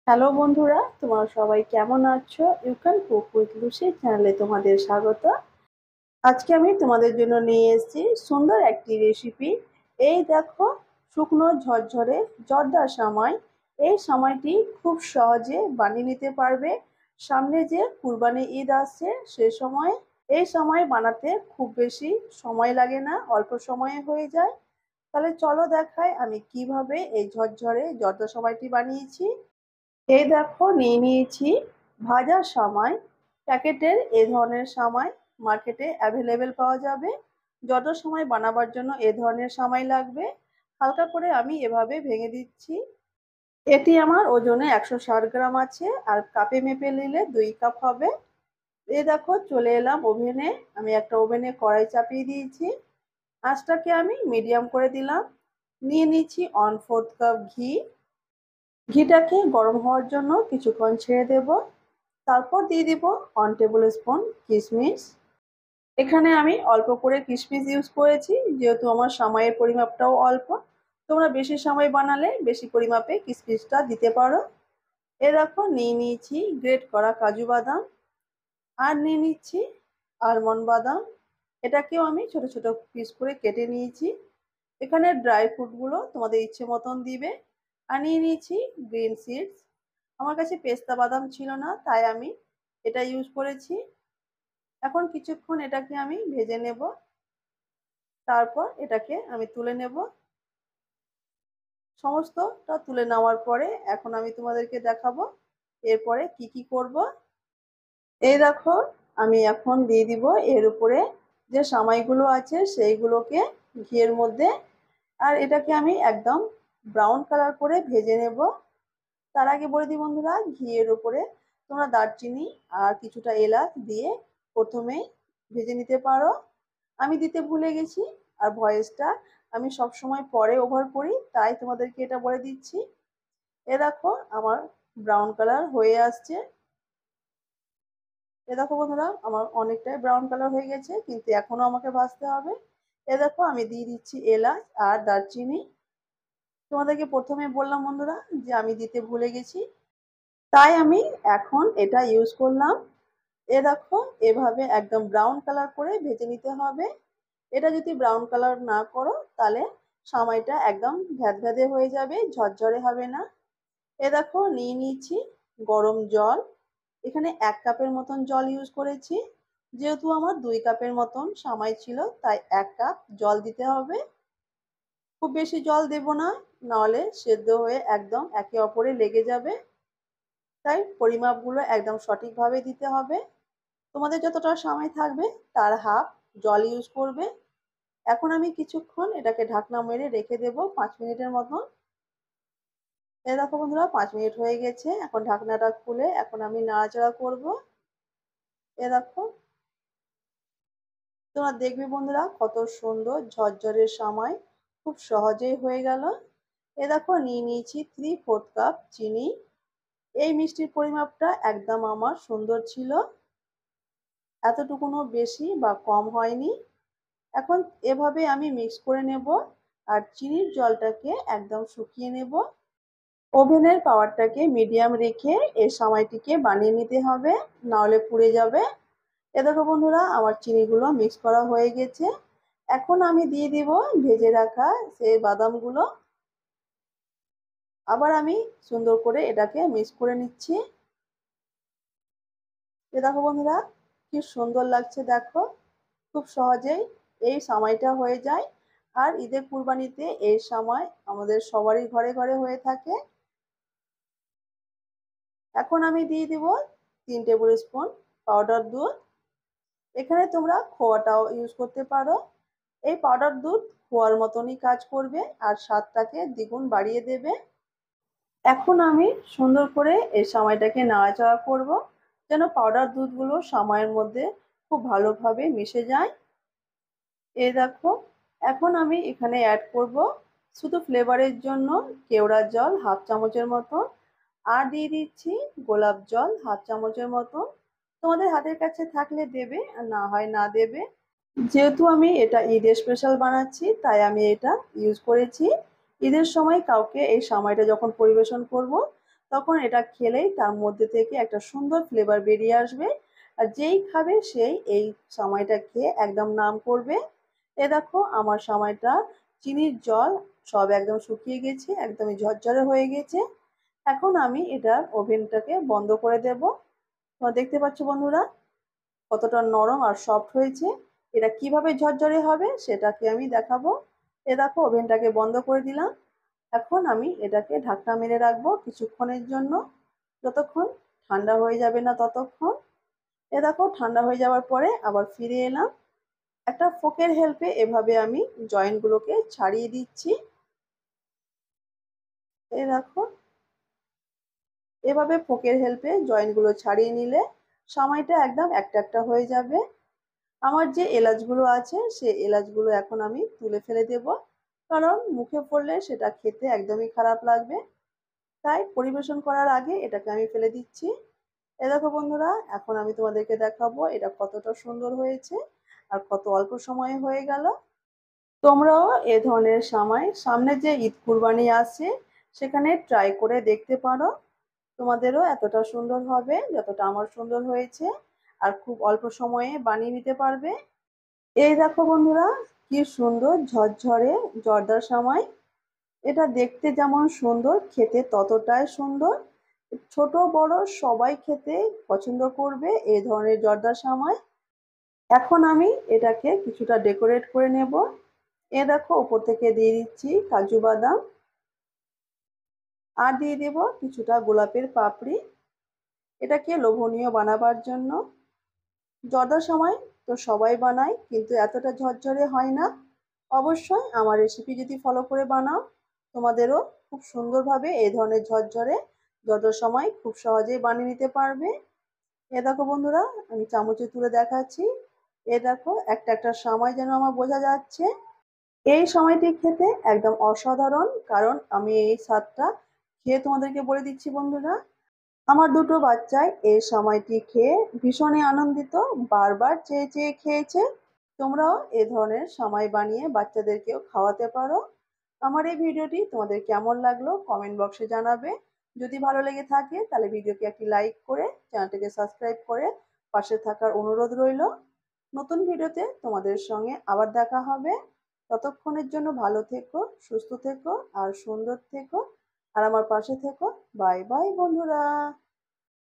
Hello বন্ধুরা, তোমরা সবাই কেমন আছো? You can cook with Lucy চ্যানেলে তোমাদের স্বাগত। আজকে আমি তোমাদের জন্য নিয়ে এসেছি সুন্দর একটি রেসিপি। এই দেখো, শুকনো ঝরঝরে জর্দার সামাই। এই সামাইটি খুব সহজে বানিয়ে নিতে পারবে। সামনে যে কুরবানি ঈদ আসছে, সে সময় এই সামাই বানাতে খুব বেশি সময় লাগে না, অল্প সময়ে হয়ে যায়। তাহলে চলো দেখাই আমি কিভাবে এই ঝরঝরে জর্দা সামাইটি বানিয়েছি। এই দেখো, নিয়ে নিয়েছি ভাজা সামাই। প্যাকেটের এ ধরনের সামাই মার্কেটে অ্যাভেলেবেল পাওয়া যাবে। যত সময় বানাবার জন্য এ ধরনের সামাই লাগবে। হালকা করে আমি এভাবে ভেঙে দিচ্ছি। এটি আমার ওজনে 160 গ্রাম আছে, আর কাপে মেপে নিলে 2 কাপ হবে। এই দেখো, চলে এলাম ওভেনে। আমি একটা ওভেনে কড়াই চাপিয়ে দিয়েছি। আঁচটাকে আমি মিডিয়াম করে দিলাম। নিয়ে নিচ্ছি 1/4 কাপ ঘি। ঘিটাকে গরম হওয়ার জন্য কিছুক্ষণ ছেড়ে দেব। তারপর দিয়ে দিব 1 টেবিল স্পুন কিশমিশ। এখানে আমি অল্প করে কিশমিশ ইউজ করেছি, যেহেতু আমার সামাইয়ের পরিমাপটাও অল্প। তোমরা বেশি সামাই বানালে বেশি পরিমাপে কিশমিশটা দিতে পারো। এ দেখো, নিয়ে নিয়েছি গ্রেট করা কাজু বাদাম, আর নিয়ে নিচ্ছি আলমন্ড বাদাম। এটাকেও আমি ছোট ছোট পিস করে কেটে নিয়েছি। এখানে ড্রাই ফ্রুটগুলো তোমাদের ইচ্ছে মতন দিবে। আর নিয়ে নিয়েছি গ্রিন সিডস। আমার কাছে পেস্তা বাদাম ছিল না, তাই আমি এটা ইউজ করেছি। এখন কিছুক্ষণ এটাকে আমি ভেজে নেব। তারপর এটাকে আমি তুলে নেব। সমস্তটা তুলে নেওয়ার পরে এখন আমি তোমাদেরকে দেখাবো এরপরে কি কি করব। এই দেখো, আমি এখন দিয়ে দিব এর উপরে যে সামাইগুলো আছে সেইগুলোকে ঘিয়ের মধ্যে। আর এটাকে আমি একদম ব্রাউন কালার করে ভেজে নেব। তার আগে বলে দিই বন্ধুরা, ঘিয়ের উপরে তোমরা দারচিনি আর কিছুটা এলাচ দিয়ে প্রথমেই ভেজে নিতে পারো। আমি দিতে ভুলে গেছি, আর ভয়েসটা আমি সব সময় পরে ওভার করি, তাই তোমাদেরকে এটা বলে দিচ্ছি। এ দেখো, আমার ব্রাউন কালার হয়ে আসছে। এ দেখো বন্ধুরা, আমার অনেকটাই ব্রাউন কালার হয়ে গেছে, কিন্তু এখনো আমাকে ভাজতে হবে। এ দেখো, আমি দিয়ে দিচ্ছি এলাচ আর দারচিনি। তোমাদেরকে প্রথমে বললাম বন্ধুরা যে আমি দিতে ভুলে গেছি, তাই আমি এখন এটা ইউজ করলাম। এ দেখো, এভাবে একদম ব্রাউন কালার করে ভেজে নিতে হবে। এটা যদি ব্রাউন কালার না করো, তাহলে সামাইটা একদম ভ্যাদভ্যাদে হয়ে যাবে, ঝরঝরে হবে না। এ দেখো, নিয়ে নিয়েছি গরম জল। এখানে 1 কাপের মতন জল ইউজ করেছি। যেহেতু আমার 2 কাপের মতন সামাই ছিল, তাই 1 কাপ জল দিতে হবে। খুব বেশি জল দেব না, নাহলে সেদ্ধ হয়ে একদম একে অপরে লেগে যাবে। তাই পরিমাপগুলো একদম সঠিকভাবে দিতে হবে। তোমাদের যতটা সময় থাকবে তার হাফ জল ইউজ করবে। এখন আমি কিছুক্ষণ এটাকে ঢাকনা মেরে রেখে দেব 5 মিনিটের মতন। এই দেখো বন্ধুরা, 5 মিনিট হয়ে গেছে। এখন ঢাকনাটা খুলে এখন আমি নাড়াচাড়া করব। এ দেখো, তোমরা দেখবে বন্ধুরা কত সুন্দর ঝরঝরের সময় খুব সহজেই হয়ে গেল। এ দেখো, নিয়ে নিয়েছি 3/4 কাপ চিনি। এই মিষ্টির পরিমাপটা একদম আমার সুন্দর ছিল, এতটুকুনও বেশি বা কম হয়নি। এখন এভাবে আমি মিক্স করে নেব, আর চিনির জলটাকে একদম শুকিয়ে নেব। ওভেনের পাওয়ারটাকে মিডিয়াম রেখে এই সময়টিকে বানিয়ে নিতে হবে, নাহলে পুড়ে যাবে। এ দেখো বন্ধুরা, আমার চিনিগুলো মিক্স করা হয়ে গেছে। এখন আমি দিয়ে দিব ভেজে রাখা সেই বাদামগুলো। আবার আমি সুন্দর করে এটাকে মিক্স করে নিচ্ছি। এ দেখো বন্ধুরা, কি সুন্দর লাগছে দেখো। খুব সহজেই এই সময়টা হয়ে যায়। আর ঈদের কুরবানিতে এই সময় আমাদের সবারই ঘরে ঘরে হয়ে থাকে। এখন আমি দিয়ে দিব 3 টেবিল স্পুন পাউডার দুধ। এখানে তোমরা খোয়াটাও ইউজ করতে পারো। এই পাউডার দুধ খোয়ার মতনই কাজ করবে, আর স্বাদটাকে দ্বিগুণ বাড়িয়ে দেবে। এখন আমি সুন্দর করে এই সময়টাকে নাড়াচাড়া করব, যেন পাউডার দুধগুলো সময়ের মধ্যে খুব ভালোভাবে মিশে যায়। এই দেখো, এখন আমি এখানে অ্যাড করব শুধু ফ্লেভারের জন্য কেওড়ার জল হাফ চামচের মতো, আর দিয়ে দিচ্ছি গোলাপ জল হাফ চামচের মতো। তোমাদের হাতের কাছে থাকলে দেবে, আর না হয় না দেবে। যেহেতু আমি এটা ঈদের স্পেশাল বানাচ্ছি, তাই আমি এটা ইউজ করেছি। ঈদের সময় কাউকে এই সময়টা যখন পরিবেশন করব, তখন এটা খেলেই তার মধ্যে থেকে একটা সুন্দর ফ্লেভার বেরিয়ে আসবে। আর যেই খাবে সেই এই সময়টা খেয়ে একদম নাম করবে। এ দেখো আমার সময়টা চিনির জল সব একদম শুকিয়ে গেছে, একদমই ঝরঝরে হয়ে গেছে। এখন আমি এটার ওভেনটাকে বন্ধ করে দেব। তোমরা দেখতে পাচ্ছ বন্ধুরা কতটা নরম আর সফট হয়েছে। এটা কিভাবে ঝরঝরে হবে সেটাকে আমি দেখাবো। এ দেখো ওভেনটাকে বন্ধ করে দিলাম। এখন আমি এটাকে ঢাকনা মেরে রাখবো কিছুক্ষণের জন্য, যতক্ষণ ঠান্ডা হয়ে যাবে না ততক্ষণ। এ দেখো ঠান্ডা হয়ে যাওয়ার পরে আবার ফিরে এলাম। একটা ফোকের হেল্পে এভাবে আমি জয়েন্টগুলোকে ছাড়িয়ে দিচ্ছি। এই দেখো এভাবে ফোকের হেল্পে জয়েন্টগুলো ছাড়িয়ে নিলে সময়টা একদম একটা একটা হয়ে যাবে। আমার যে এলাচগুলো আছে সেই এলাচগুলো এখন আমি তুলে ফেলে দেব, কারণ মুখে পড়লে সেটা খেতে একদমই খারাপ লাগবে। তাই পরিবেশন করার আগে এটাকে আমি ফেলে দিচ্ছি। এ দেখো বন্ধুরা এখন আমি তোমাদেরকে দেখাবো এটা কতটা সুন্দর হয়েছে আর কত অল্প সময়ে হয়ে গেল। তোমরাও এ ধরনের সামনে যে ঈদ কুরবানি আসছে সেখানে ট্রাই করে দেখতে পারো। তোমাদেরও এতটা সুন্দর হবে যতটা আমার সুন্দর হয়েছে, আর খুব অল্প সময়ে বানিয়ে নিতে পারবে। এই দেখো বন্ধুরা কি সুন্দর ঝরঝরে জর্দার সামাই। এটা দেখতে যেমন সুন্দর খেতে ততটাই সুন্দর। ছোট বড় সবাই খেতে পছন্দ করবে এই ধরনের জর্দার সামাই। এখন আমি এটাকে কিছুটা ডেকোরেট করে নেব। এ দেখো উপর থেকে দিয়ে দিচ্ছি কাজু বাদাম, আর দিয়ে দেব কিছুটা গোলাপের পাপড়ি, এটাকে লোভনীয় বানাবার জন্য। জর্দার সময় তো সবাই বানায় কিন্তু এতটা ঝরঝরে হয় না। অবশ্যই আমার রেসিপি যদি ফলো করে বানাও তোমাদেরও খুব সুন্দরভাবে এই ধরনের ঝরঝরে জর্দার সময় খুব সহজেই বানিয়ে নিতে পারবে। এ দেখো বন্ধুরা আমি চামচে তুলে দেখাচ্ছি। এ দেখো একটা একটা সময় যেন আমার বোঝা যাচ্ছে। এই সময়টি খেতে একদম অসাধারণ, কারণ আমি এই স্বাদটা খেয়ে তোমাদেরকে বলে দিচ্ছি বন্ধুরা। আমার দুটো বাচ্চাই এই সময়টি খেয়ে ভীষণই আনন্দিত, বারবার চেয়ে চেয়ে খেয়েছে। তোমরাও এ ধরনের সময় বানিয়ে বাচ্চাদেরকেও খাওয়াতে পারো। আমার এই ভিডিওটি তোমাদের কেমন লাগলো কমেন্ট বক্সে জানাবে। যদি ভালো লেগে থাকে তাহলে ভিডিওকে একটি লাইক করে চ্যানেলটিকে সাবস্ক্রাইব করে পাশে থাকার অনুরোধ রইল। নতুন ভিডিওতে তোমাদের সঙ্গে আবার দেখা হবে। ততক্ষণের জন্য ভালো থেকো, সুস্থ থেকো আর সুন্দর থেকো, আর আমার পাশে থেকো। বাই বাই বন্ধুরা।